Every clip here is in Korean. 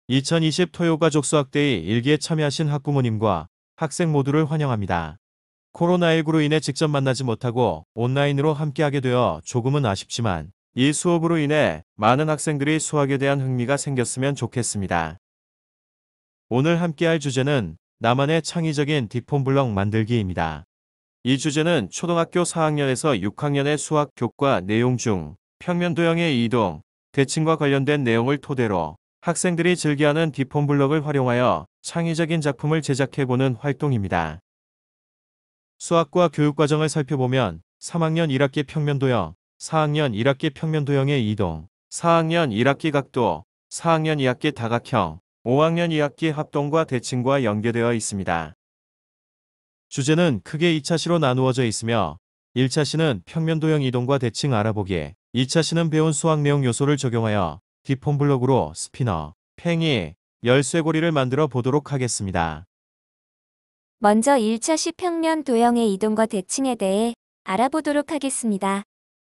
2020 토요가족 수학데이 일기에 참여하신 학부모님과 학생 모두를 환영합니다. 코로나19로 인해 직접 만나지 못하고 온라인으로 함께하게 되어 조금은 아쉽지만 이 수업으로 인해 많은 학생들이 수학에 대한 흥미가 생겼으면 좋겠습니다. 오늘 함께할 주제는 나만의 창의적인 뒷폼블럭 만들기입니다. 이 주제는 초등학교 4학년에서 6학년의 수학 교과 내용 중 평면 도형의 이동, 대칭과 관련된 내용을 토대로 학생들이 즐겨하는 뒷폼블럭을 활용하여 창의적인 작품을 제작해보는 활동입니다. 수학과 교육과정을 살펴보면 3학년 1학기 평면 도형, 4학년 1학기 평면 도형의 이동, 4학년 1학기 각도, 4학년 2학기 다각형, 5학년 2학기 합동과 대칭과 연계되어 있습니다. 주제는 크게 2차시로 나누어져 있으며 1차시는 평면 도형 이동과 대칭 알아보기, 2차시는 배운 수학 내용 요소를 적용하여 뒷폼블럭으로 스피너, 팽이, 열쇠고리를 만들어 보도록 하겠습니다. 먼저 1차시 평면 도형의 이동과 대칭에 대해 알아보도록 하겠습니다.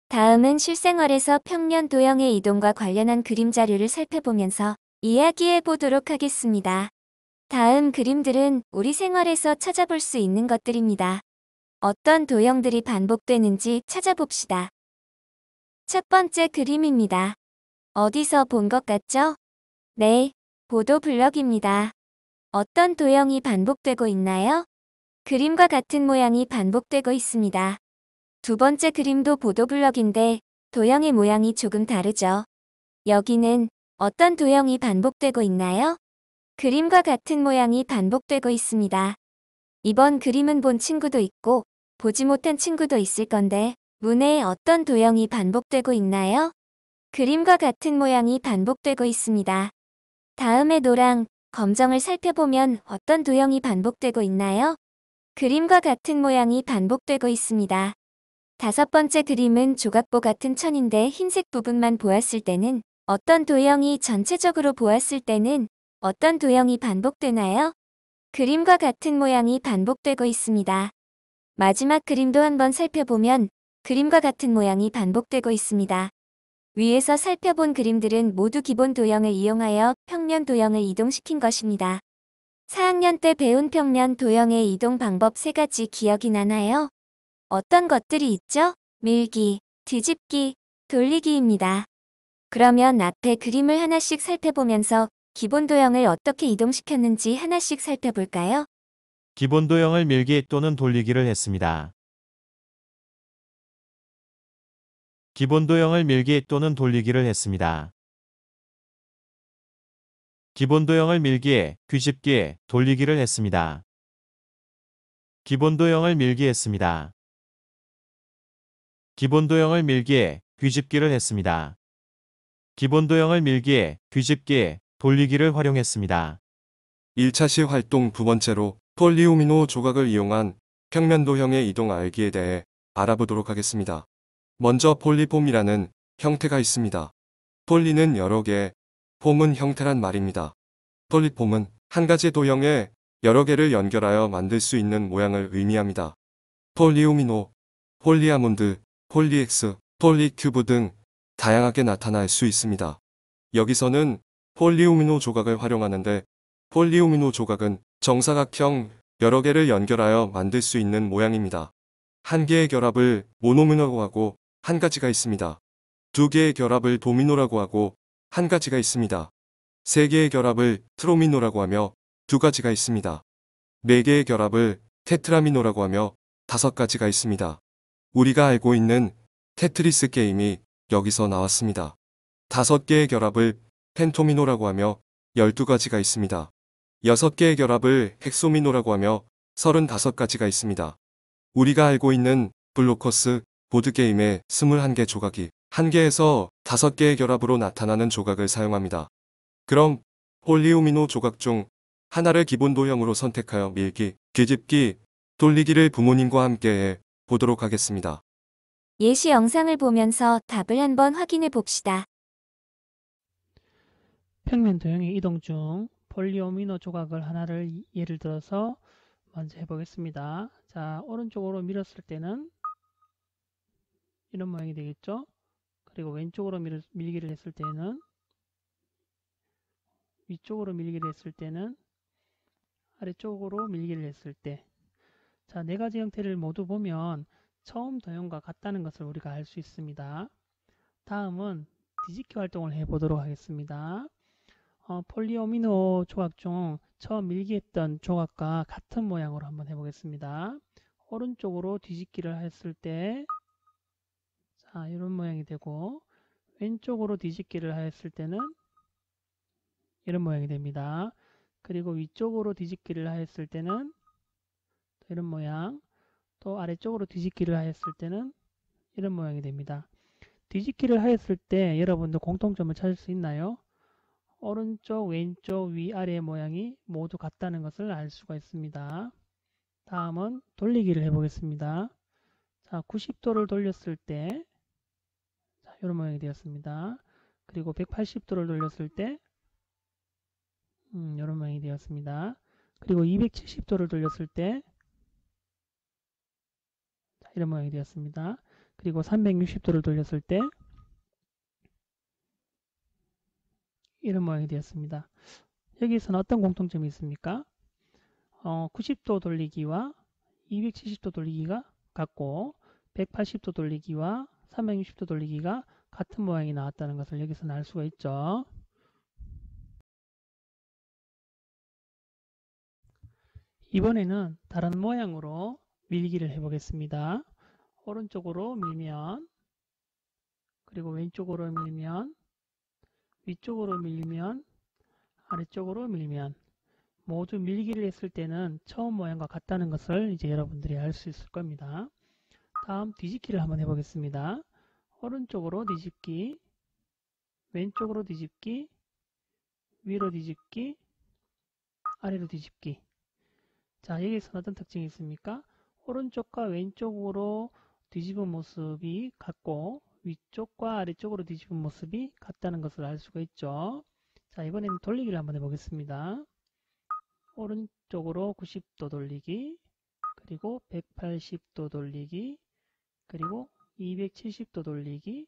다음은 실생활에서 평면 도형의 이동과 관련한 그림 자료를 살펴보면서 이야기해 보도록 하겠습니다. 다음 그림들은 우리 생활에서 찾아볼 수 있는 것들입니다. 어떤 도형들이 반복되는지 찾아봅시다. 첫 번째 그림입니다. 어디서 본 것 같죠? 네, 보도블럭입니다. 어떤 도형이 반복되고 있나요? 그림과 같은 모양이 반복되고 있습니다. 두 번째 그림도 보도블럭인데 도형의 모양이 조금 다르죠. 여기는 어떤 도형이 반복되고 있나요? 그림과 같은 모양이 반복되고 있습니다. 이번 그림은 본 친구도 있고 보지 못한 친구도 있을 건데 문에 어떤 도형이 반복되고 있나요? 그림과 같은 모양이 반복되고 있습니다. 다음에 노랑, 검정을 살펴보면 어떤 도형이 반복되고 있나요? 그림과 같은 모양이 반복되고 있습니다. 다섯 번째 그림은 조각보 같은 천인데 흰색 부분만 보았을 때는 어떤 도형이 전체적으로 보았을 때는 어떤 도형이 반복되나요? 그림과 같은 모양이 반복되고 있습니다. 마지막 그림도 한번 살펴보면 그림과 같은 모양이 반복되고 있습니다. 위에서 살펴본 그림들은 모두 기본 도형을 이용하여 평면 도형을 이동시킨 것입니다. 4학년 때 배운 평면 도형의 이동 방법 3가지 기억이 나나요? 어떤 것들이 있죠? 밀기, 뒤집기, 돌리기입니다. 그러면 앞에 그림을 하나씩 살펴보면서 기본 도형을 어떻게 이동시켰는지 하나씩 살펴볼까요? 기본 도형을 밀기 또는 돌리기를 했습니다. 기본 도형을 밀기 또는 돌리기를 했습니다. 기본 도형을 밀기, 뒤집기, 돌리기를 했습니다. 기본 도형을 밀기 했습니다. 기본 도형을 밀기, 뒤집기를 했습니다. 기본 도형을 밀기, 뒤집기, 돌리기를 활용했습니다. 1차시 활동 두 번째로 폴리오미노 조각을 이용한 평면 도형의 이동 알기에 대해 알아보도록 하겠습니다. 먼저 폴리폼이라는 형태가 있습니다. 폴리는 여러 개, 폼은 형태란 말입니다. 폴리폼은 한 가지 도형에 여러 개를 연결하여 만들 수 있는 모양을 의미합니다. 폴리오미노, 폴리아몬드, 폴리엑스, 폴리큐브 등 다양하게 나타날 수 있습니다. 여기서는 폴리오미노 조각을 활용하는데 폴리오미노 조각은 정사각형 여러 개를 연결하여 만들 수 있는 모양입니다. 한 개의 결합을 모노미노라고 하고 한 가지가 있습니다. 두 개의 결합을 도미노라고 하고 한 가지가 있습니다. 세 개의 결합을 트로미노라고 하며 두 가지가 있습니다. 네 개의 결합을 테트라미노라고 하며 5가지가 있습니다. 우리가 알고 있는 테트리스 게임이 여기서 나왔습니다. 5개의 결합을 펜토미노라고 하며 12가지가 있습니다. 6개의 결합을 헥소미노라고 하며 35가지가 있습니다. 우리가 알고 있는 블로커스 보드게임의 21개 조각이 한 개에서 5개의 결합으로 나타나는 조각을 사용합니다. 그럼 폴리오미노 조각 중 하나를 기본 도형으로 선택하여 밀기, 뒤집기, 돌리기를 부모님과 함께 해 보도록 하겠습니다. 예시 영상을 보면서 답을 한번 확인해 봅시다. 평면 도형의 이동 중 폴리오미노 조각을 하나를 예를 들어서 먼저 해보겠습니다. 자, 오른쪽으로 밀었을 때는 이런 모양이 되겠죠? 그리고 왼쪽으로 밀기를 했을 때는 위쪽으로 밀기를 했을 때는 아래쪽으로 밀기를 했을 때, 자, 네 가지 형태를 모두 보면 처음 도형과 같다는 것을 우리가 알 수 있습니다. 다음은 뒤집기 활동을 해보도록 하겠습니다. 폴리오미노 조각 중 처음 밀기했던 조각과 같은 모양으로 한번 해보겠습니다. 오른쪽으로 뒤집기를 했을 때, 자, 이런 모양이 되고, 왼쪽으로 뒤집기를 했을 때는 이런 모양이 됩니다. 그리고 위쪽으로 뒤집기를 하였을 때는 이런 모양, 또 아래쪽으로 뒤집기를 하였을 때는 이런 모양이 됩니다. 뒤집기를 하였을 때 여러분들 공통점을 찾을 수 있나요? 오른쪽, 왼쪽, 위, 아래의 모양이 모두 같다는 것을 알 수가 있습니다. 다음은 돌리기를 해보겠습니다. 자, 90도를 돌렸을 때 자, 이런 모양이 되었습니다. 그리고 180도를 돌렸을 때 이런 모양이 되었습니다. 그리고 270도를 돌렸을 때 자, 이런 모양이 되었습니다. 그리고 360도를 돌렸을 때 이런 모양이 되었습니다. 여기서는 어떤 공통점이 있습니까? 90도 돌리기와 270도 돌리기가 같고 180도 돌리기와 360도 돌리기가 같은 모양이 나왔다는 것을 여기서는 알 수가 있죠. 이번에는 다른 모양으로 밀기를 해보겠습니다. 오른쪽으로 밀면, 그리고 왼쪽으로 밀면, 위쪽으로 밀면, 아래쪽으로 밀면, 모두 밀기를 했을 때는 처음 모양과 같다는 것을 이제 여러분들이 알 수 있을 겁니다. 다음 뒤집기를 한번 해보겠습니다. 오른쪽으로 뒤집기, 왼쪽으로 뒤집기, 위로 뒤집기, 아래로 뒤집기. 자, 여기서는 어떤 특징이 있습니까? 오른쪽과 왼쪽으로 뒤집은 모습이 같고 위쪽과 아래쪽으로 뒤집은 모습이 같다는 것을 알 수가 있죠. 자, 이번에는 돌리기를 한번 해보겠습니다. 오른쪽으로 90도 돌리기, 그리고 180도 돌리기, 그리고 270도 돌리기,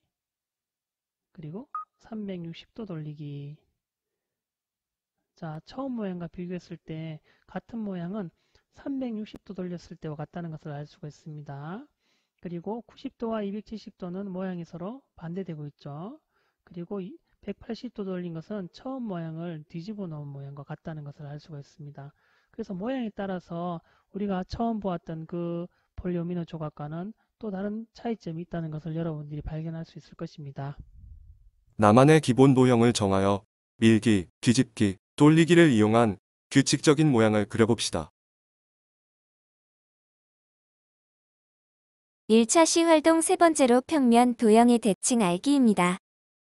그리고 360도 돌리기. 자, 처음 모양과 비교했을 때 같은 모양은 360도 돌렸을 때와 같다는 것을 알 수가 있습니다. 그리고 90도와 270도는 모양이 서로 반대되고 있죠. 그리고 180도 돌린 것은 처음 모양을 뒤집어 놓은 모양과 같다는 것을 알 수가 있습니다. 그래서 모양에 따라서 우리가 처음 보았던 그 폴리오미노 조각과는 또 다른 차이점이 있다는 것을 여러분들이 발견할 수 있을 것입니다. 나만의 기본 도형을 정하여 밀기, 뒤집기, 돌리기를 이용한 규칙적인 모양을 그려봅시다. 1차 시활동 세 번째로 평면 도형의 대칭 알기입니다.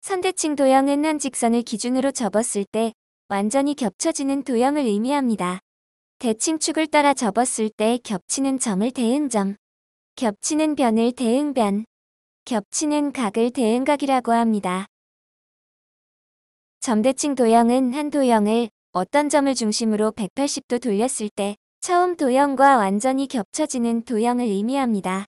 선대칭 도형은 한 직선을 기준으로 접었을 때 완전히 겹쳐지는 도형을 의미합니다. 대칭축을 따라 접었을 때 겹치는 점을 대응점, 겹치는 변을 대응변, 겹치는 각을 대응각이라고 합니다. 점대칭 도형은 한 도형을 어떤 점을 중심으로 180도 돌렸을 때 처음 도형과 완전히 겹쳐지는 도형을 의미합니다.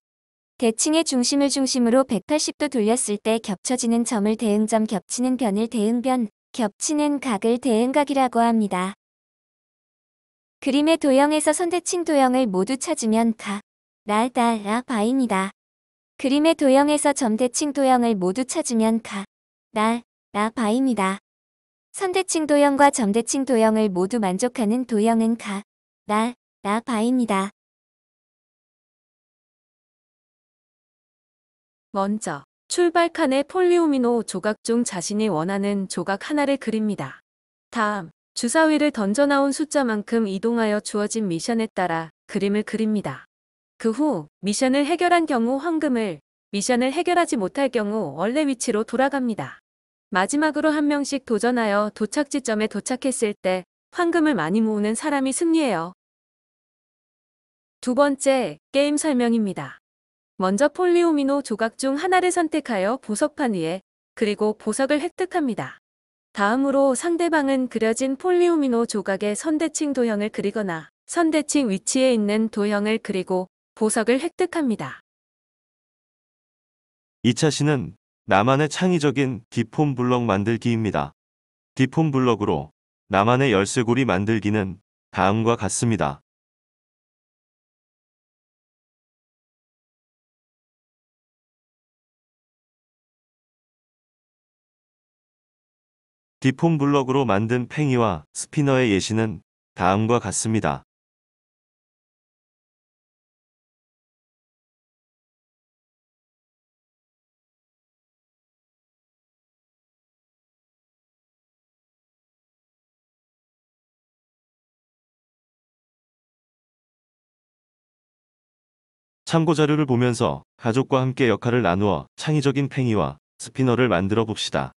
대칭의 중심을 중심으로 180도 돌렸을 때 겹쳐지는 점을 대응점, 겹치는 변을 대응변, 겹치는 각을 대응각이라고 합니다. 그림의 도형에서 선대칭 도형을 모두 찾으면 가, 라, 다, 라, 바입니다. 그림의 도형에서 점대칭 도형을 모두 찾으면 가, 라, 라, 바입니다. 선대칭 도형과 점대칭 도형을 모두 만족하는 도형은 가, 라, 라, 바입니다. 먼저 출발 칸에 폴리오미노 조각 중 자신이 원하는 조각 하나를 그립니다. 다음 주사위를 던져 나온 숫자만큼 이동하여 주어진 미션에 따라 그림을 그립니다. 그 후 미션을 해결한 경우 황금을, 미션을 해결하지 못할 경우 원래 위치로 돌아갑니다. 마지막으로 한 명씩 도전하여 도착지점에 도착했을 때 황금을 많이 모으는 사람이 승리해요. 두 번째, 게임 설명입니다. 먼저 폴리오미노 조각 중 하나를 선택하여 보석판 위에 그리고 보석을 획득합니다. 다음으로 상대방은 그려진 폴리오미노 조각의 선대칭 도형을 그리거나 선대칭 위치에 있는 도형을 그리고 보석을 획득합니다. 2차 시는 나만의 창의적인 디폼 블럭 만들기입니다. 디폼 블럭으로 나만의 열쇠고리 만들기는 다음과 같습니다. 디폼 블럭으로 만든 팽이와 스피너의 예시는 다음과 같습니다. 참고 자료를 보면서 가족과 함께 역할을 나누어 창의적인 팽이와 스피너를 만들어 봅시다.